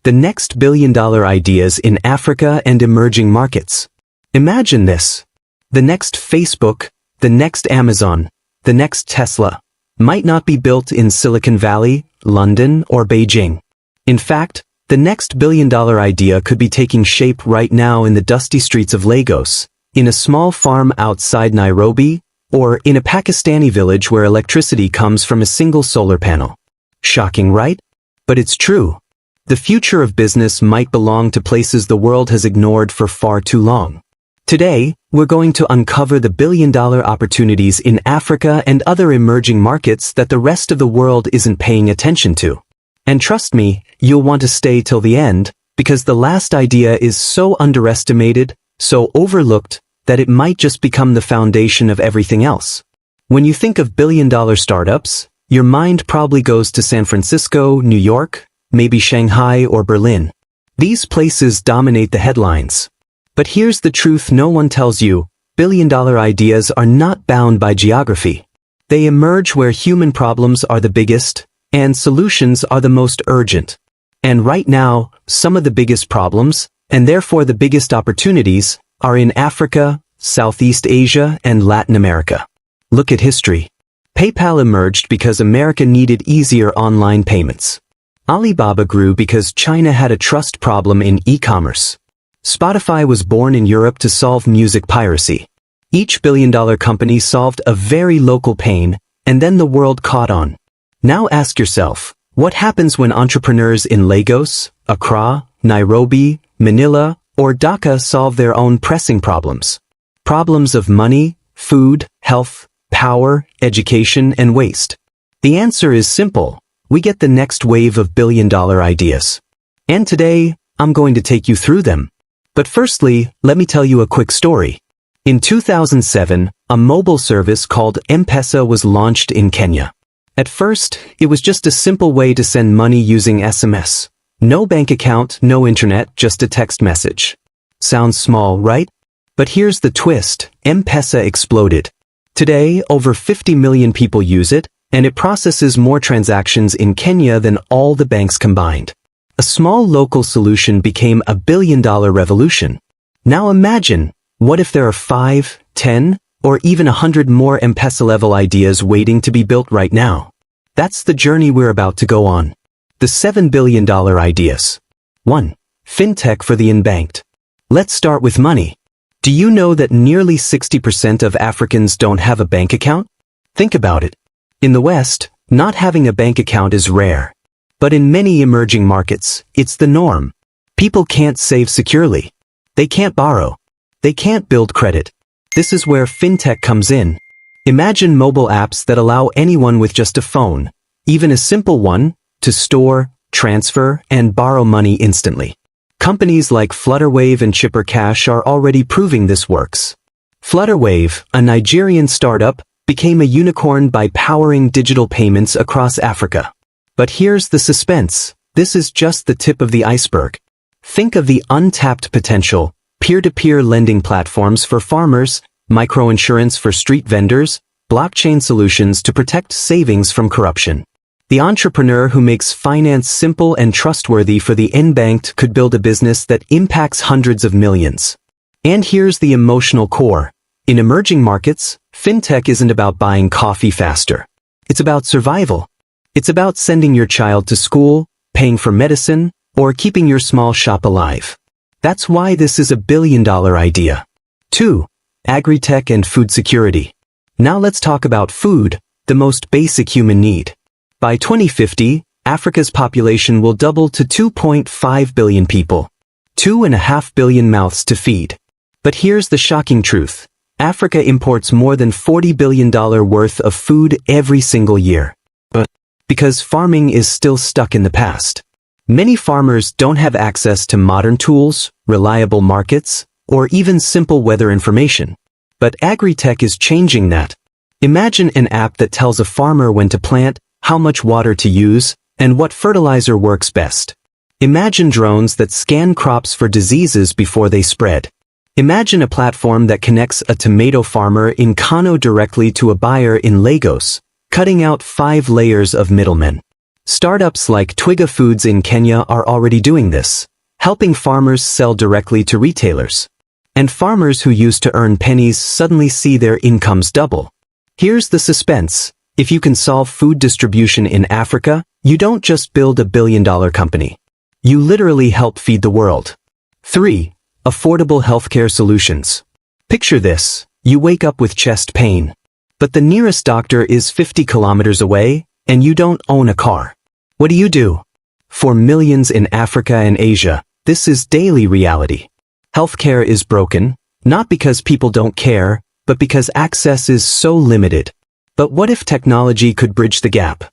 the next billion-dollar ideas in Africa and emerging markets. Imagine this. The next Facebook, the next Amazon, the next Tesla might not be built in Silicon Valley, London, or Beijing. In fact, the next billion-dollar idea could be taking shape right now in the dusty streets of Lagos, in a small farm outside Nairobi, or in a Pakistani village where electricity comes from a single solar panel. Shocking, right? But it's true. The future of business might belong to places the world has ignored for far too long. Today, we're going to uncover the billion-dollar opportunities in Africa and other emerging markets that the rest of the world isn't paying attention to. And trust me, you'll want to stay till the end, because the last idea is so underestimated, so overlooked, that it might just become the foundation of everything else. When you think of billion-dollar startups, your mind probably goes to San Francisco, New York, maybe Shanghai or Berlin. These places dominate the headlines. But here's the truth no one tells you: billion-dollar ideas are not bound by geography. They emerge where human problems are the biggest, and solutions are the most urgent. And right now, some of the biggest problems, and therefore the biggest opportunities, are in Africa, Southeast Asia, and Latin America. Look at history. PayPal emerged because America needed easier online payments. Alibaba grew because China had a trust problem in e-commerce. Spotify was born in Europe to solve music piracy. Each billion-dollar company solved a very local pain, and then the world caught on. Now ask yourself, what happens when entrepreneurs in Lagos, Accra, Nairobi, Manila, or Dhaka solve their own pressing problems? Problems of money, food, health, power, education, and waste. The answer is simple. We get the next wave of billion-dollar ideas. And today, I'm going to take you through them. But firstly, let me tell you a quick story. In 2007, a mobile service called M-Pesa was launched in Kenya. At first, it was just a simple way to send money using SMS. No bank account, no internet, just a text message. Sounds small, right? But here's the twist: M-Pesa exploded. Today, over 50 million people use it, and it processes more transactions in Kenya than all the banks combined. A small local solution became a billion-dollar revolution. Now imagine, what if there are 5, 10, or even 100 more M-Pesa-level ideas waiting to be built right now? That's the journey we're about to go on. The $7 billion ideas. 1. Fintech for the unbanked. Let's start with money. Do you know that nearly 60% of Africans don't have a bank account? Think about it. In the West, not having a bank account is rare. But in many emerging markets, it's the norm. People can't save securely. They can't borrow. They can't build credit. This is where fintech comes in. Imagine mobile apps that allow anyone with just a phone, even a simple one, to store, transfer, and borrow money instantly. Companies like Flutterwave and Chipper Cash are already proving this works. Flutterwave, a Nigerian startup, became a unicorn by powering digital payments across Africa. But here's the suspense. This is just the tip of the iceberg. Think of the untapped potential: peer-to-peer lending platforms for farmers, microinsurance for street vendors, blockchain solutions to protect savings from corruption. The entrepreneur who makes finance simple and trustworthy for the unbanked could build a business that impacts hundreds of millions. And here's the emotional core. In emerging markets, fintech isn't about buying coffee faster. It's about survival. It's about sending your child to school, paying for medicine, or keeping your small shop alive. That's why this is a billion-dollar idea. 2. Agri-tech and food security. Now let's talk about food, the most basic human need. By 2050, Africa's population will double to 2.5 billion people. 2.5 billion mouths to feed. But here's the shocking truth. Africa imports more than $40 billion worth of food every single year. But because farming is still stuck in the past. Many farmers don't have access to modern tools, reliable markets, or even simple weather information. But agri-tech is changing that. Imagine an app that tells a farmer when to plant, how much water to use, and what fertilizer works best. Imagine drones that scan crops for diseases before they spread. Imagine a platform that connects a tomato farmer in Kano directly to a buyer in Lagos, cutting out 5 layers of middlemen. Startups like Twiga Foods in Kenya are already doing this, helping farmers sell directly to retailers. And farmers who used to earn pennies suddenly see their incomes double. Here's the suspense. If you can solve food distribution in Africa, you don't just build a billion-dollar company. You literally help feed the world. 3. Affordable healthcare solutions. Picture this. You wake up with chest pain. But the nearest doctor is 50 kilometers away, and you don't own a car. What do? For millions in Africa and Asia, this is daily reality. Healthcare is broken, not because people don't care, but because access is so limited. But what if technology could bridge the gap?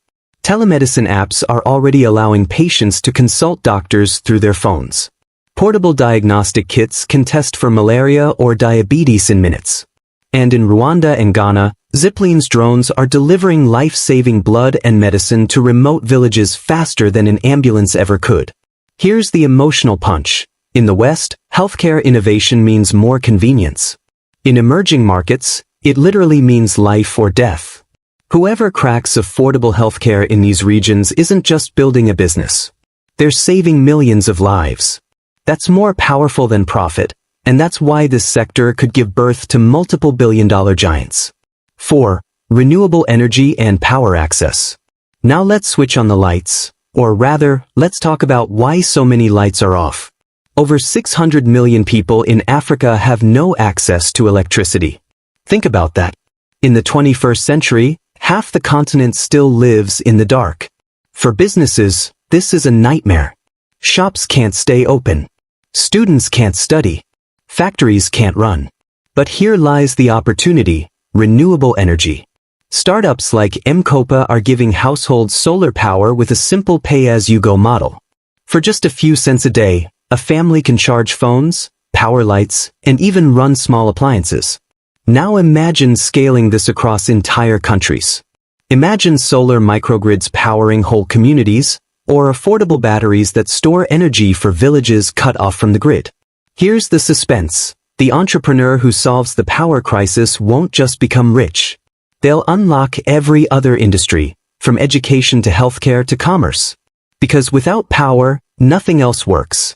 Telemedicine apps are already allowing patients to consult doctors through their phones. Portable diagnostic kits can test for malaria or diabetes in minutes. And in Rwanda and Ghana, Zipline's drones are delivering life-saving blood and medicine to remote villages faster than an ambulance ever could. Here's the emotional punch. In the West, healthcare innovation means more convenience. In emerging markets, it literally means life or death. Whoever cracks affordable healthcare in these regions isn't just building a business. They're saving millions of lives. That's more powerful than profit, and that's why this sector could give birth to multiple billion-dollar giants. 4. Renewable energy and power access. Now let's switch on the lights, or rather, let's talk about why so many lights are off. Over 600 million people in Africa have no access to electricity. Think about that. In the 21st century, half the continent still lives in the dark. For businesses, this is a nightmare. Shops can't stay open. Students can't study. Factories can't run. But here lies the opportunity: renewable energy. Startups like M-Kopa are giving households solar power with a simple pay-as-you-go model. For just a few cents a day, a family can charge phones, power lights, and even run small appliances. Now imagine scaling this across entire countries. Imagine solar microgrids powering whole communities, or affordable batteries that store energy for villages cut off from the grid. Here's the suspense. The entrepreneur who solves the power crisis won't just become rich. They'll unlock every other industry, from education to healthcare to commerce. Because without power, nothing else works.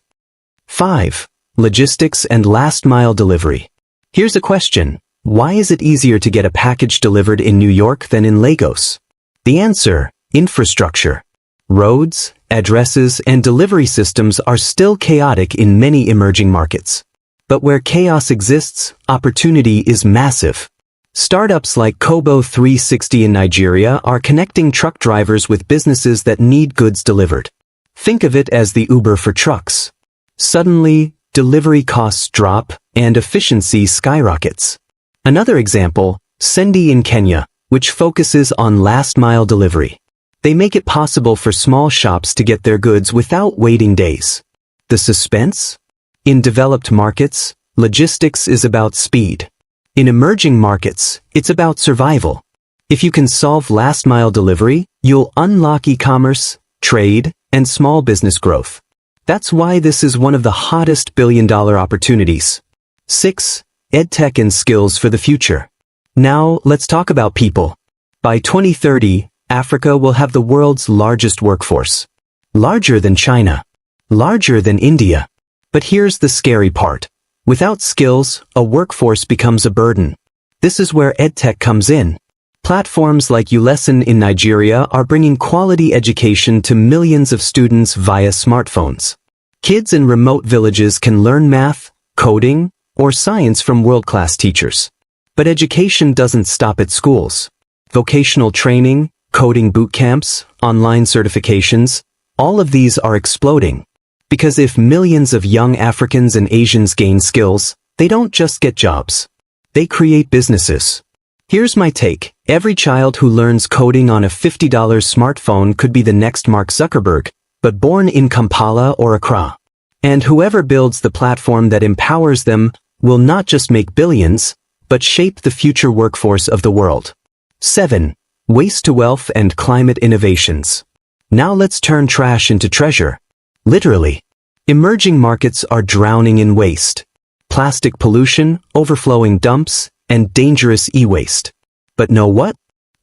5. Logistics and last-mile delivery. Here's a question. Why is it easier to get a package delivered in New York than in Lagos? The answer: infrastructure. Roads, addresses, and delivery systems are still chaotic in many emerging markets. But where chaos exists, opportunity is massive. Startups like Kobo 360 in Nigeria are connecting truck drivers with businesses that need goods delivered. Think of it as the Uber for trucks. Suddenly, delivery costs drop, and efficiency skyrockets. Another example, Sendi in Kenya, which focuses on last-mile delivery. They make it possible for small shops to get their goods without waiting days. The suspense? In developed markets, logistics is about speed. In emerging markets, it's about survival. If you can solve last-mile delivery, you'll unlock e-commerce, trade, and small business growth. That's why this is one of the hottest billion-dollar opportunities. 6. EdTech and skills for the future. Now, let's talk about people. By 2030, Africa will have the world's largest workforce. Larger than China. Larger than India. But here's the scary part. Without skills, a workforce becomes a burden. This is where EdTech comes in. Platforms like ULesson in Nigeria are bringing quality education to millions of students via smartphones. Kids in remote villages can learn math, coding, or science from world-class teachers. But education doesn't stop at schools. Vocational training, coding boot camps, online certifications, all of these are exploding. Because if millions of young Africans and Asians gain skills, they don't just get jobs. They create businesses. Here's my take. Every child who learns coding on a $50 smartphone could be the next Mark Zuckerberg, but born in Kampala or Accra. And whoever builds the platform that empowers them will not just make billions, but shape the future workforce of the world. 7. Waste to wealth and climate innovations. Now let's turn trash into treasure. Literally. Emerging markets are drowning in waste. Plastic pollution, overflowing dumps, and dangerous e-waste. But know what?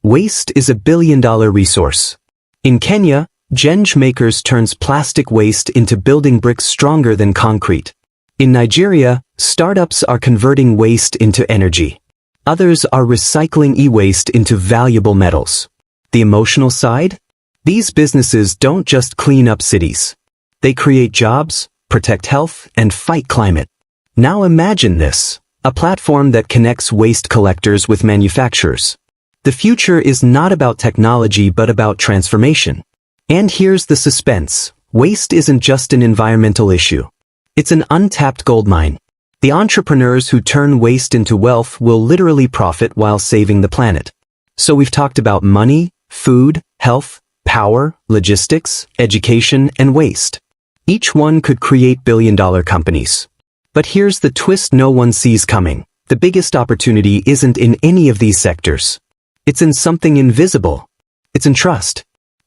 Waste is a billion-dollar resource. In Kenya, Genge Makers turns plastic waste into building bricks stronger than concrete. In Nigeria, startups are converting waste into energy. Others are recycling e-waste into valuable metals. The emotional side? These businesses don't just clean up cities. They create jobs, protect health, and fight climate. Now imagine this, a platform that connects waste collectors with manufacturers. The future is not about technology but about transformation. And here's the suspense. Waste isn't just an environmental issue. It's an untapped goldmine. The entrepreneurs who turn waste into wealth will literally profit while saving the planet. So we've talked about money, food, health, power, logistics, education, and waste. Each one could create billion-dollar companies. But here's the twist no one sees coming. The biggest opportunity isn't in any of these sectors. It's in something invisible. It's in trust.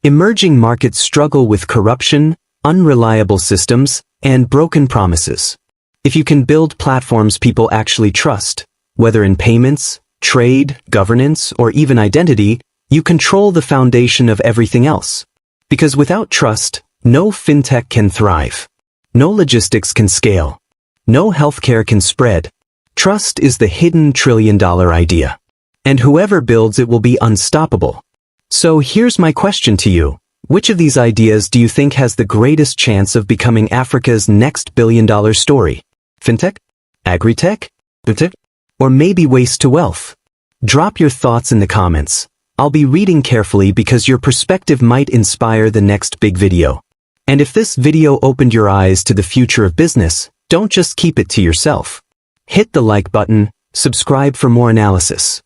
Emerging markets struggle with corruption, unreliable systems, and broken promises. If you can build platforms people actually trust, whether in payments, trade, governance, or even identity, you control the foundation of everything else. Because without trust, no fintech can thrive. No logistics can scale. No healthcare can spread. Trust is the hidden trillion-dollar idea. And whoever builds it will be unstoppable. So here's my question to you. Which of these ideas do you think has the greatest chance of becoming Africa's next billion-dollar story? Fintech? Agri-tech? Or maybe waste to wealth? Drop your thoughts in the comments. I'll be reading carefully because your perspective might inspire the next big video. And if this video opened your eyes to the future of business, don't just keep it to yourself. Hit the like button, subscribe for more analysis.